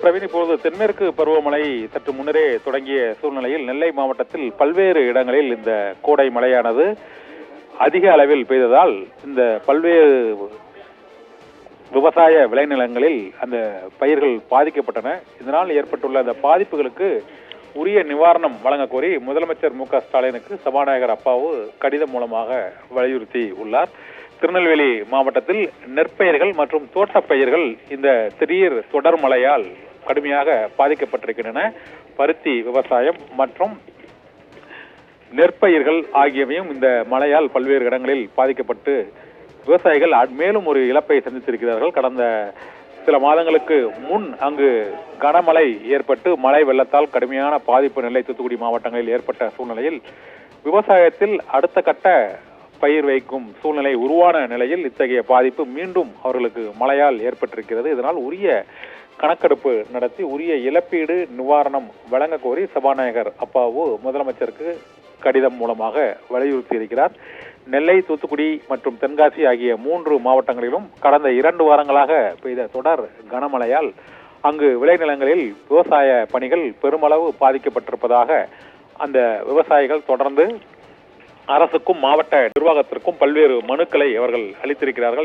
பிரவீன், இப்போது தென்மேற்கு பருவமழை சற்று முன்னரே தொடங்கிய சூழ்நிலையில் நெல்லை மாவட்டத்தில் பல்வேறு இடங்களில் இந்த கோடை மழையானது அதிக அளவில் பெய்ததால் இந்த பல்வேறு விவசாய விளைநிலங்களில் அந்த பயிர்கள் பாதிக்கப்பட்டன. இதனால் ஏற்பட்டுள்ள அந்த பாதிப்புகளுக்கு உரிய நிவாரணம் வழங்க கோரி முதலமைச்சர் மு க ஸ்டாலினுக்கு சபாநாயகர் அப்பாவு கடிதம் மூலமாக வலியுறுத்தி உள்ளார். திருநெல்வேலி மாவட்டத்தில் நெற்பயிர்கள் மற்றும் தோட்டப்பயிர்கள் இந்த திடீர் தொடர் மழையால் கடுமையாக பாதிக்கப்பட்டிருக்கின்றன. பருத்தி விவசாயம் மற்றும் நெற்பயிர்கள் ஆகியவையும் இந்த மழையால் பல்வேறு இடங்களில் பாதிக்கப்பட்டு விவசாயிகள் மேலும் ஒரு இழப்பை சந்தித்திருக்கிறார்கள். கடந்த சில மாதங்களுக்கு முன் அங்கு கனமழை ஏற்பட்டு மழை வெள்ளத்தால் கடுமையான பாதிப்பு நெல்லை, தூத்துக்குடி மாவட்டங்களில் ஏற்பட்ட சூழ்நிலையில் விவசாயத்தில் அடுத்த கட்ட பயிர் வைக்கும் சூழ்நிலை உருவான நிலையில் இத்தகைய பாதிப்பு மீண்டும் அவர்களுக்கு மழையால் ஏற்பட்டிருக்கிறது. இதனால் உரிய கணக்கெடுப்பு நடத்தி உரிய இழப்பீடு நிவாரணம் வழங்க கோரி சபாநாயகர் அப்பாவு முதலமைச்சருக்கு கடிதம் மூலமாக வலியுறுத்தி இருக்கிறார். நெல்லை, தூத்துக்குடி மற்றும் தென்காசி ஆகிய 3 மாவட்டங்களிலும் கடந்த 2 வாரங்களாக பெய்த தொடர் கனமழையால் அங்கு விளைநிலங்களில் விவசாய பணிகள் பெருமளவு பாதிக்கப்பட்டிருப்பதாக அந்த விவசாயிகள் தொடர்ந்து அரசுக்கும் மாவட்ட நிர்வாகத்திற்கும் பல்வேறு மனுக்களை அவர்கள் அளித்திருக்கிறார்கள்.